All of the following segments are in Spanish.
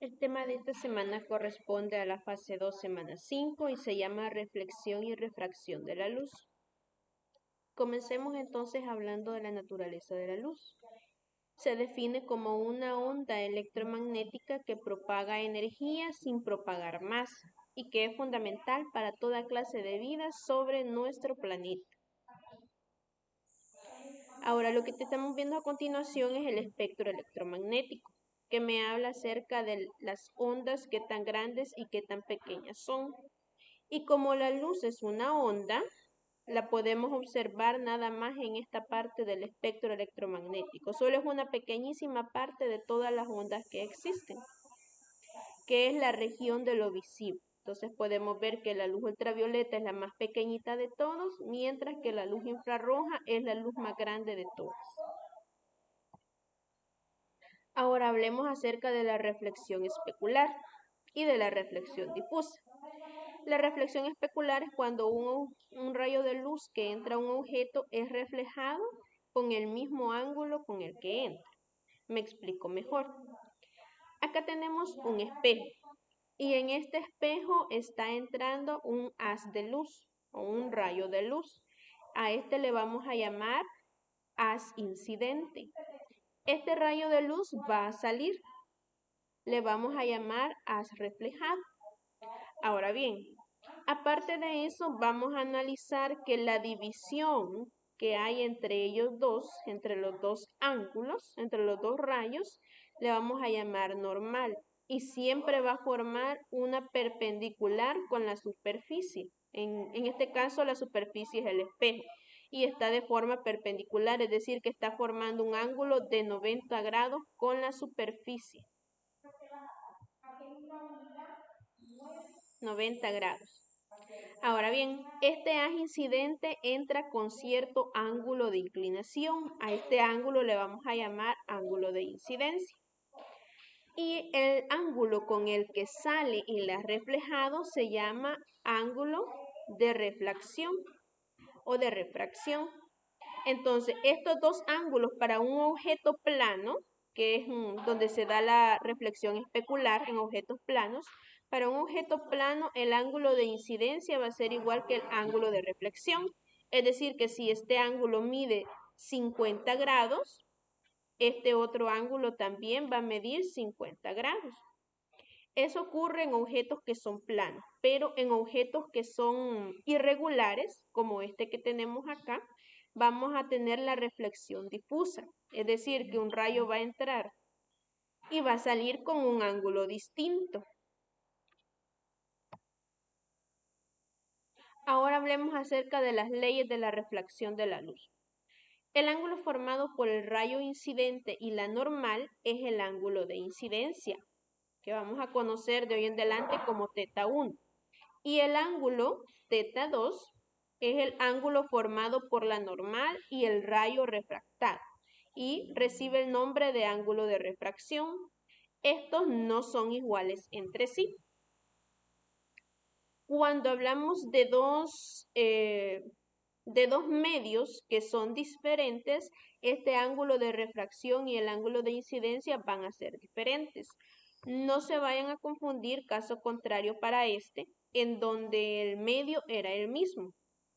El tema de esta semana corresponde a la fase 2, semana 5 y se llama reflexión y refracción de la luz. Comencemos entonces hablando de la naturaleza de la luz. Se define como una onda electromagnética que propaga energía sin propagar masa y que es fundamental para toda clase de vida sobre nuestro planeta. Ahora lo que te estamos viendo a continuación es el espectro electromagnético, que me habla acerca de las ondas, qué tan grandes y qué tan pequeñas son. Y como la luz es una onda, la podemos observar nada más en esta parte del espectro electromagnético. Solo es una pequeñísima parte de todas las ondas que existen, que es la región de lo visible. Entonces podemos ver que la luz ultravioleta es la más pequeñita de todos, mientras que la luz infrarroja es la luz más grande de todas. Ahora hablemos acerca de la reflexión especular y de la reflexión difusa. La reflexión especular es cuando un rayo de luz que entra a un objeto es reflejado con el mismo ángulo con el que entra. Me explico mejor. Acá tenemos un espejo y en este espejo está entrando un haz de luz o un rayo de luz. A este le vamos a llamar haz incidente. Este rayo de luz va a salir. Le vamos a llamar haz reflejado. Ahora bien, aparte de eso, vamos a analizar que la división que hay entre ellos dos, entre los dos ángulos, entre los dos rayos, le vamos a llamar normal y siempre va a formar una perpendicular con la superficie. En este caso, la superficie es el espejo y está de forma perpendicular, es decir, que está formando un ángulo de 90 grados con la superficie. 90 grados. Ahora bien, este haz incidente entra con cierto ángulo de inclinación. A este ángulo le vamos a llamar ángulo de incidencia. Y el ángulo con el que sale el haz reflejado se llama ángulo de reflexión o de refracción. Entonces, estos dos ángulos para un objeto plano, que es donde se da la reflexión especular en objetos planos, para un objeto plano el ángulo de incidencia va a ser igual que el ángulo de reflexión. Es decir, que si este ángulo mide 50 grados, este otro ángulo también va a medir 50 grados. Eso ocurre en objetos que son planos, pero en objetos que son irregulares, como este que tenemos acá, vamos a tener la reflexión difusa. Es decir, que un rayo va a entrar y va a salir con un ángulo distinto. Ahora hablemos acerca de las leyes de la reflexión de la luz. El ángulo formado por el rayo incidente y la normal es el ángulo de incidencia, que vamos a conocer de hoy en adelante como θ1. Y el ángulo θ2 es el ángulo formado por la normal y el rayo refractado y recibe el nombre de ángulo de refracción. Estos no son iguales entre sí. Cuando hablamos de dos medios que son diferentes, este ángulo de refracción y el ángulo de incidencia van a ser diferentes. No se vayan a confundir, caso contrario para este, en donde el medio era el mismo,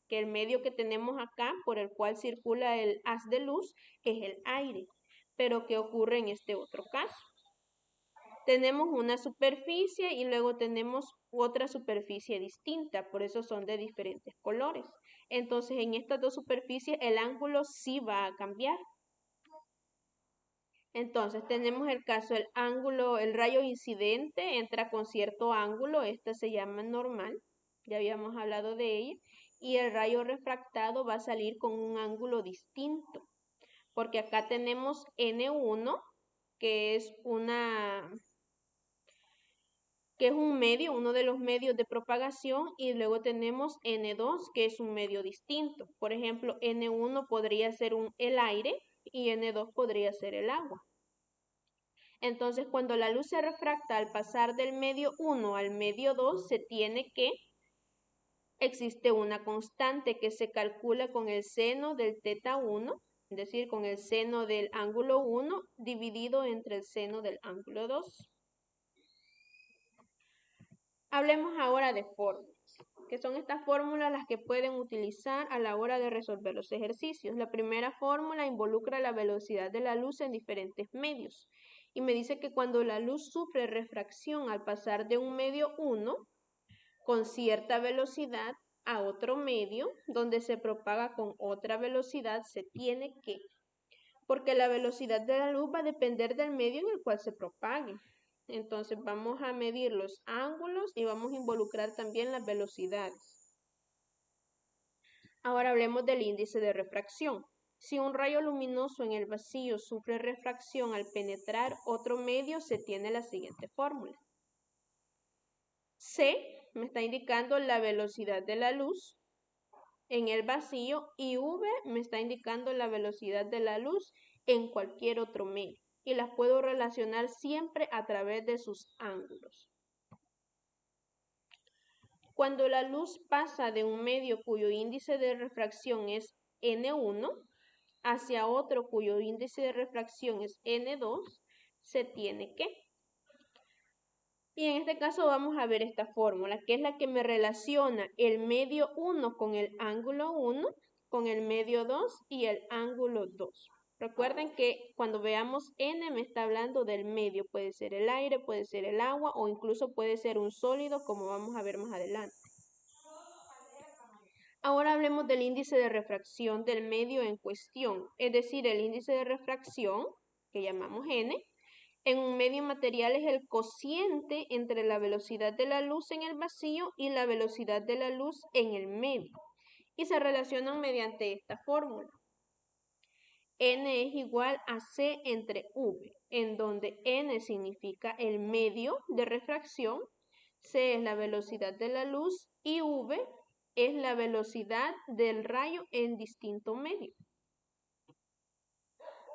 que el medio que tenemos acá, por el cual circula el haz de luz, es el aire. Pero ¿qué ocurre en este otro caso? Tenemos una superficie y luego tenemos otra superficie distinta, por eso son de diferentes colores. Entonces, en estas dos superficies el ángulo sí va a cambiar. Entonces, tenemos el caso del ángulo, el rayo incidente entra con cierto ángulo, esta se llama normal, ya habíamos hablado de ella, y el rayo refractado va a salir con un ángulo distinto, porque acá tenemos N1, que es un medio, uno de los medios de propagación, y luego tenemos N2, que es un medio distinto. Por ejemplo, N1 podría ser el aire y N2 podría ser el agua. Entonces, cuando la luz se refracta al pasar del medio 1 al medio 2, existe una constante que se calcula con el seno del θ1, es decir, con el seno del ángulo 1 dividido entre el seno del ángulo 2. Hablemos ahora de fórmulas, que son estas fórmulas las que pueden utilizar a la hora de resolver los ejercicios. La primera fórmula involucra la velocidad de la luz en diferentes medios y me dice que cuando la luz sufre refracción al pasar de un medio 1 con cierta velocidad a otro medio donde se propaga con otra velocidad, se tiene que, porque la velocidad de la luz va a depender del medio en el cual se propague. Entonces vamos a medir los ángulos y vamos a involucrar también las velocidades. Ahora hablemos del índice de refracción. Si un rayo luminoso en el vacío sufre refracción al penetrar otro medio, se tiene la siguiente fórmula. C me está indicando la velocidad de la luz en el vacío y V me está indicando la velocidad de la luz en cualquier otro medio. Y las puedo relacionar siempre a través de sus ángulos. Cuando la luz pasa de un medio cuyo índice de refracción es N1 hacia otro cuyo índice de refracción es N2, se tiene que. Y en este caso vamos a ver esta fórmula, que es la que me relaciona el medio 1 con el ángulo 1, con el medio 2 y el ángulo 2. Recuerden que cuando veamos N me está hablando del medio, puede ser el aire, puede ser el agua o incluso puede ser un sólido como vamos a ver más adelante. Ahora hablemos del índice de refracción del medio en cuestión, es decir, el índice de refracción, que llamamos N, en un medio material es el cociente entre la velocidad de la luz en el vacío y la velocidad de la luz en el medio, y se relacionan mediante esta fórmula. N es igual a C entre V, en donde N significa el medio de refracción, C es la velocidad de la luz y V es la velocidad del rayo en distinto medio.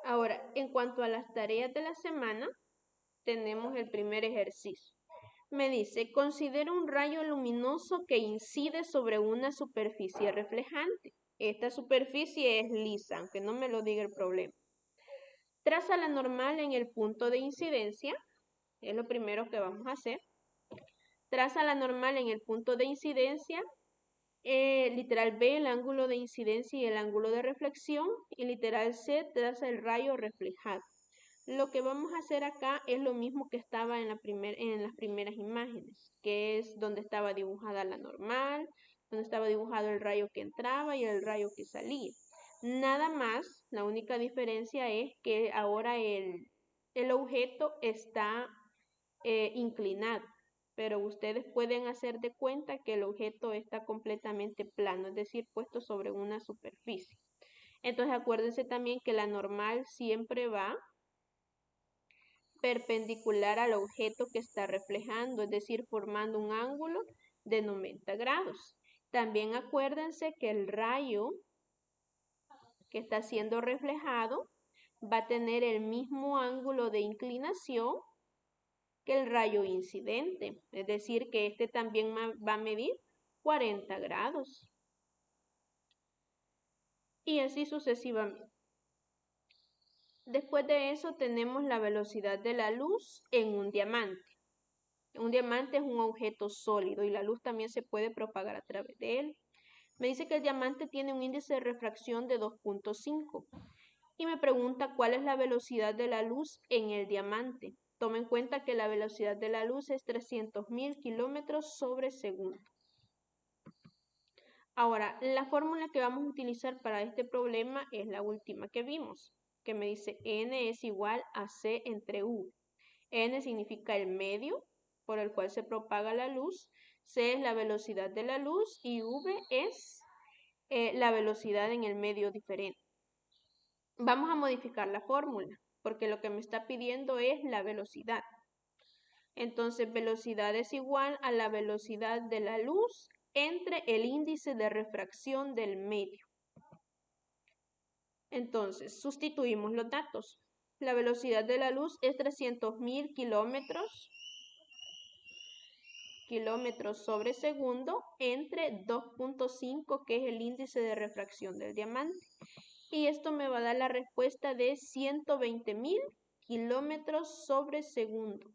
Ahora, en cuanto a las tareas de la semana, tenemos el primer ejercicio. Me dice, considera un rayo luminoso que incide sobre una superficie reflejante. Esta superficie es lisa, aunque no me lo diga el problema. Traza la normal en el punto de incidencia, es lo primero que vamos a hacer. Traza la normal en el punto de incidencia, literal B, el ángulo de incidencia y el ángulo de reflexión, y literal C, traza el rayo reflejado. Lo que vamos a hacer acá es lo mismo que estaba en las primeras imágenes, que es donde estaba dibujada la normal, donde estaba dibujado el rayo que entraba y el rayo que salía. Nada más, la única diferencia es que ahora el objeto está inclinado, pero ustedes pueden hacer de cuenta que el objeto está completamente plano, es decir, puesto sobre una superficie. Entonces acuérdense también que la normal siempre va perpendicular al objeto que está reflejando, es decir, formando un ángulo de 90 grados. También acuérdense que el rayo que está siendo reflejado va a tener el mismo ángulo de inclinación que el rayo incidente, es decir, que este también va a medir 40 grados. Y así sucesivamente. Después de eso tenemos la velocidad de la luz en un diamante. Un diamante es un objeto sólido y la luz también se puede propagar a través de él. Me dice que el diamante tiene un índice de refracción de 2.5 y me pregunta cuál es la velocidad de la luz en el diamante. Toma en cuenta que la velocidad de la luz es 300.000 kilómetros sobre segundo. Ahora, la fórmula que vamos a utilizar para este problema es la última que vimos, que me dice N es igual a C entre V. N significa el medio por el cual se propaga la luz, C es la velocidad de la luz y V es la velocidad en el medio diferente. Vamos a modificar la fórmula, porque lo que me está pidiendo es la velocidad. Entonces, velocidad es igual a la velocidad de la luz entre el índice de refracción del medio. Entonces, sustituimos los datos. La velocidad de la luz es 300.000 kilómetros sobre segundo entre 2.5, que es el índice de refracción del diamante. Y esto me va a dar la respuesta de 120.000 kilómetros sobre segundo.